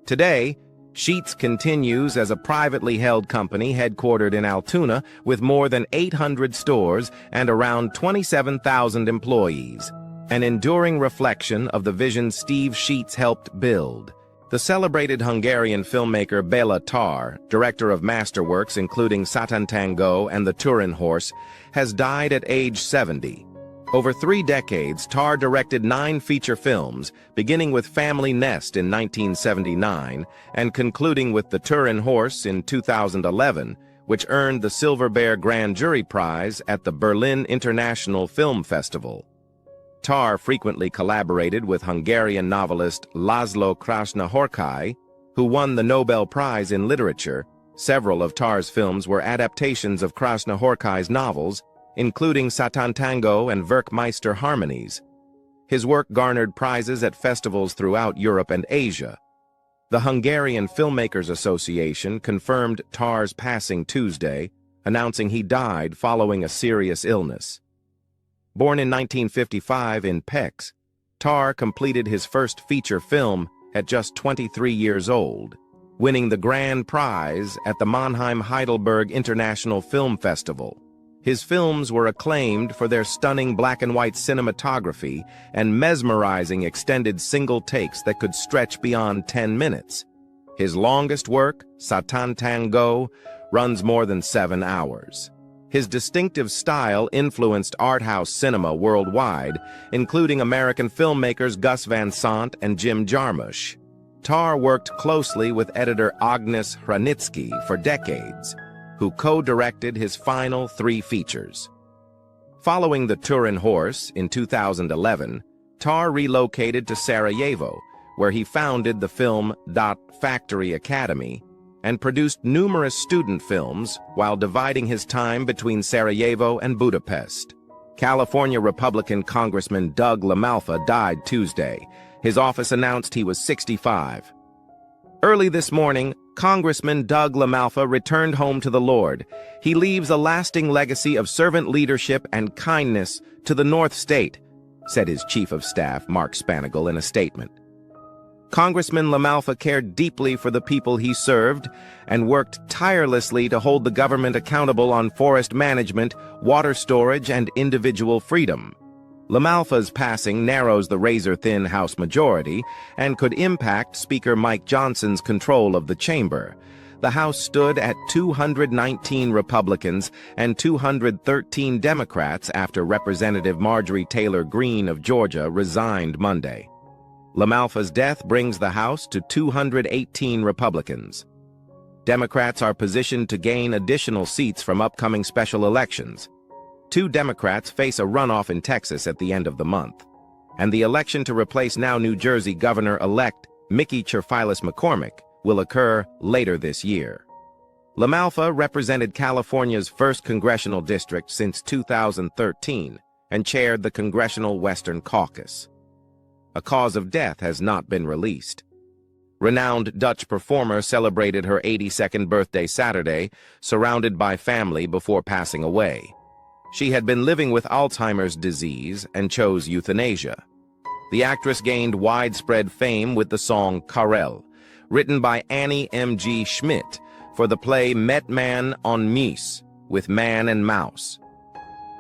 Today, Sheetz continues as a privately held company headquartered in Altoona with more than 800 stores and around 27,000 employees, an enduring reflection of the vision Steve Sheetz helped build. The celebrated Hungarian filmmaker Béla Tarr, director of masterworks including Satan Tango and The Turin Horse, has died at age 70. Over 3 decades, Tarr directed 9 feature films, beginning with Family Nest in 1979 and concluding with The Turin Horse in 2011, which earned the Silver Bear Grand Jury Prize at the Berlin International Film Festival. Tarr frequently collaborated with Hungarian novelist Laszlo Krasznahorkai, who won the Nobel Prize in Literature. Several of Tarr's films were adaptations of Krasznahorkai's novels, including Satan Tango and Werkmeister Harmonies. His work garnered prizes at festivals throughout Europe and Asia. The Hungarian Filmmakers Association confirmed Tarr's passing Tuesday, announcing he died following a serious illness. Born in 1955 in Pécs, Tarr completed his first feature film at just 23 years old, winning the grand prize at the Mannheim-Heidelberg International Film Festival. His films were acclaimed for their stunning black-and-white cinematography and mesmerizing extended single takes that could stretch beyond 10 minutes. His longest work, Satan Tango, runs more than 7 hours. His distinctive style influenced art house cinema worldwide, including American filmmakers Gus Van Sant and Jim Jarmusch. Tarr worked closely with editor Agnes Hranitsky for decades, who co-directed his final 3 features. Following The Turin Horse in 2011, Tarr relocated to Sarajevo, where he founded the Film Factory Academy and produced numerous student films while dividing his time between Sarajevo and Budapest. California Republican Congressman Doug LaMalfa died Tuesday. His office announced he was 65. Early this morning, Congressman Doug LaMalfa returned home to the Lord. He leaves a lasting legacy of servant leadership and kindness to the North State, said his chief of staff, Mark Spanigal, in a statement. Congressman LaMalfa cared deeply for the people he served and worked tirelessly to hold the government accountable on forest management, water storage, and individual freedom. LaMalfa's passing narrows the razor-thin House majority and could impact Speaker Mike Johnson's control of the chamber. The House stood at 219 Republicans and 213 Democrats after Representative Marjorie Taylor Greene of Georgia resigned Monday. LaMalfa's death brings the House to 218 Republicans. Democrats are positioned to gain additional seats from upcoming special elections. 2 Democrats face a runoff in Texas at the end of the month, and the election to replace now New Jersey Governor-elect Mickey Cherfilas McCormick will occur later this year. LaMalfa represented California's 1st congressional district since 2013 and chaired the Congressional Western Caucus. A cause of death has not been released. Renowned Dutch performer celebrated her 82nd birthday Saturday, surrounded by family before passing away. She had been living with Alzheimer's disease and chose euthanasia. The actress gained widespread fame with the song Karel, written by Annie M.G. Schmidt for the play Met Man on Mies, with Man and Mouse.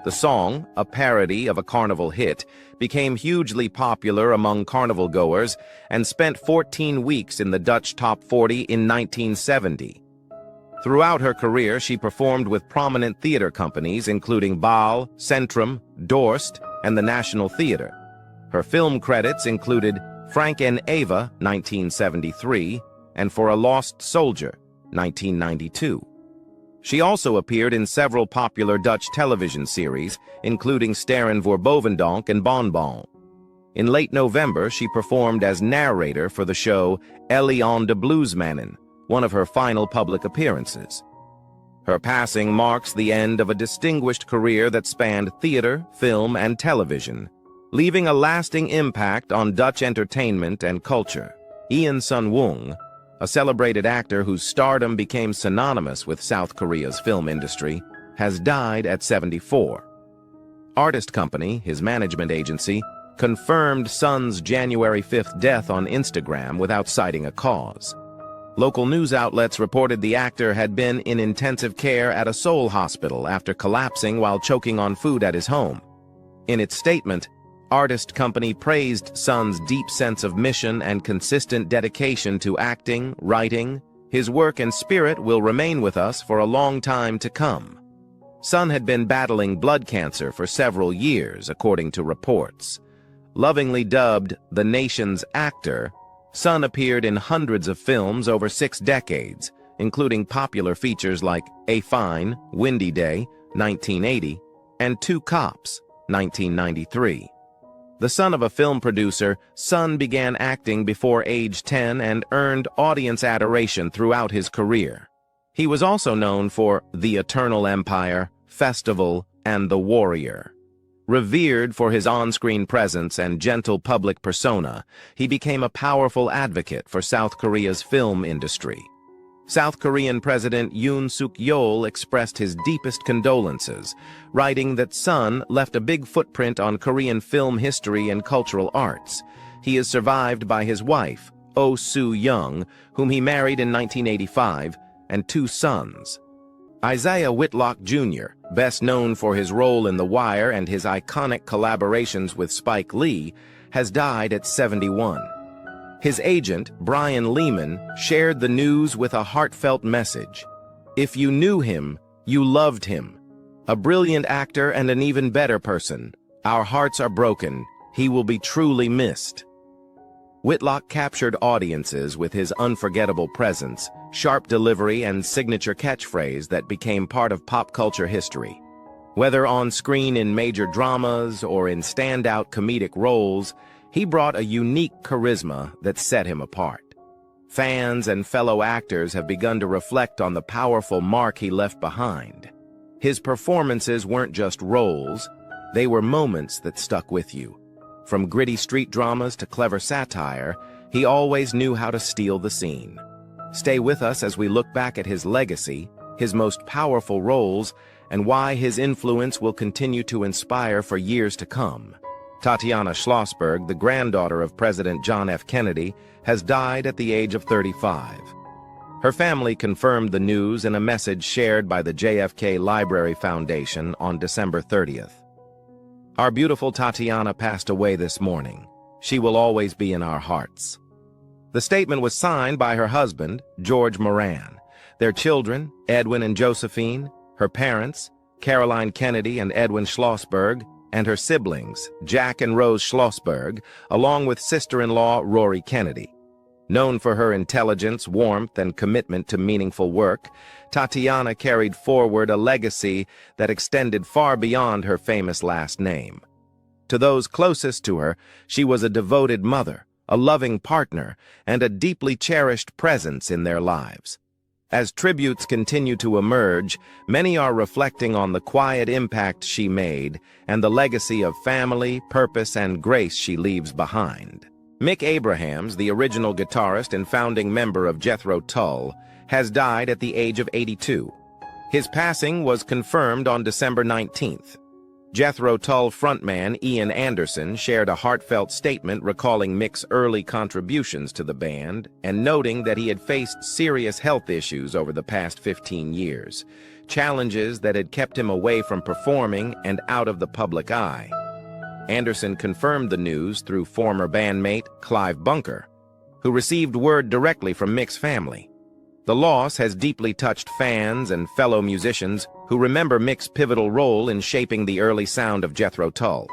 The song, a parody of a carnival hit, became hugely popular among carnival goers and spent 14 weeks in the Dutch Top 40 in 1970. Throughout her career, she performed with prominent theater companies including Baal, Centrum, Dorst, and the National Theatre. Her film credits included Frank and Eva, 1973, and For a Lost Soldier, 1992. She also appeared in several popular Dutch television series, including Sterren voor Bovendonk and Bonbon. In late November, she performed as narrator for the show Ellie on de Bluesmannen, one of her final public appearances. Her passing marks the end of a distinguished career that spanned theater, film, and television, leaving a lasting impact on Dutch entertainment and culture. Ian Sun-woong, a celebrated actor whose stardom became synonymous with South Korea's film industry, has died at 74. Artist Company, his management agency, confirmed Sun's January 5th death on Instagram without citing a cause. Local news outlets reported the actor had been in intensive care at a Seoul hospital after collapsing while choking on food at his home. In its statement, Artist Company praised Sun's deep sense of mission and consistent dedication to acting, writing. His work and spirit will remain with us for a long time to come. Sun had been battling blood cancer for several years, according to reports. Lovingly dubbed the nation's actor, Sun appeared in hundreds of films over 6 decades, including popular features like A Fine, Windy Day, 1980, and Two Cops, 1993. The son of a film producer, Sun began acting before age 10 and earned audience adoration throughout his career. He was also known for The Eternal Empire, Festival, and The Warrior. Revered for his on-screen presence and gentle public persona, he became a powerful advocate for South Korea's film industry. South Korean President Yoon Suk-yeol expressed his deepest condolences, writing that Sun left a big footprint on Korean film history and cultural arts. He is survived by his wife, Oh Soo-young, whom he married in 1985, and 2 sons. Isaiah Whitlock Jr., best known for his role in The Wire and his iconic collaborations with Spike Lee, has died at 71. His agent, Brian Lehman, shared the news with a heartfelt message. "If you knew him, you loved him. A brilliant actor and an even better person. Our hearts are broken. He will be truly missed." Whitlock captured audiences with his unforgettable presence, sharp delivery, and signature catchphrase that became part of pop culture history. Whether on screen in major dramas or in standout comedic roles, he brought a unique charisma that set him apart. Fans and fellow actors have begun to reflect on the powerful mark he left behind. His performances weren't just roles, they were moments that stuck with you. From gritty street dramas to clever satire, he always knew how to steal the scene. Stay with us as we look back at his legacy, his most powerful roles, and why his influence will continue to inspire for years to come. Tatiana Schlossberg, the granddaughter of President John F. Kennedy, has died at the age of 35. Her family confirmed the news in a message shared by the JFK Library Foundation on December 30th. Our beautiful Tatiana passed away this morning. She will always be in our hearts. The statement was signed by her husband, George Moran, their children, Edwin and Josephine, her parents, Caroline Kennedy and Edwin Schlossberg, and her siblings, Jack and Rose Schlossberg, along with sister-in-law Rory Kennedy. Known for her intelligence, warmth, and commitment to meaningful work, Tatiana carried forward a legacy that extended far beyond her famous last name. To those closest to her, she was a devoted mother, a loving partner, and a deeply cherished presence in their lives. As tributes continue to emerge, many are reflecting on the quiet impact she made and the legacy of family, purpose, and grace she leaves behind. Mick Abrahams, the original guitarist and founding member of Jethro Tull, has died at the age of 82. His passing was confirmed on December 19th. Jethro Tull frontman Ian Anderson shared a heartfelt statement recalling Mick's early contributions to the band and noting that he had faced serious health issues over the past 15 years, challenges that had kept him away from performing and out of the public eye. Anderson confirmed the news through former bandmate Clive Bunker, who received word directly from Mick's family. The loss has deeply touched fans and fellow musicians who remember Mick's pivotal role in shaping the early sound of Jethro Tull.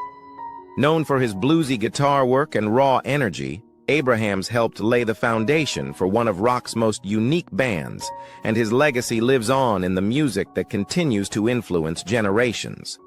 Known for his bluesy guitar work and raw energy, Abrahams helped lay the foundation for one of rock's most unique bands, and his legacy lives on in the music that continues to influence generations.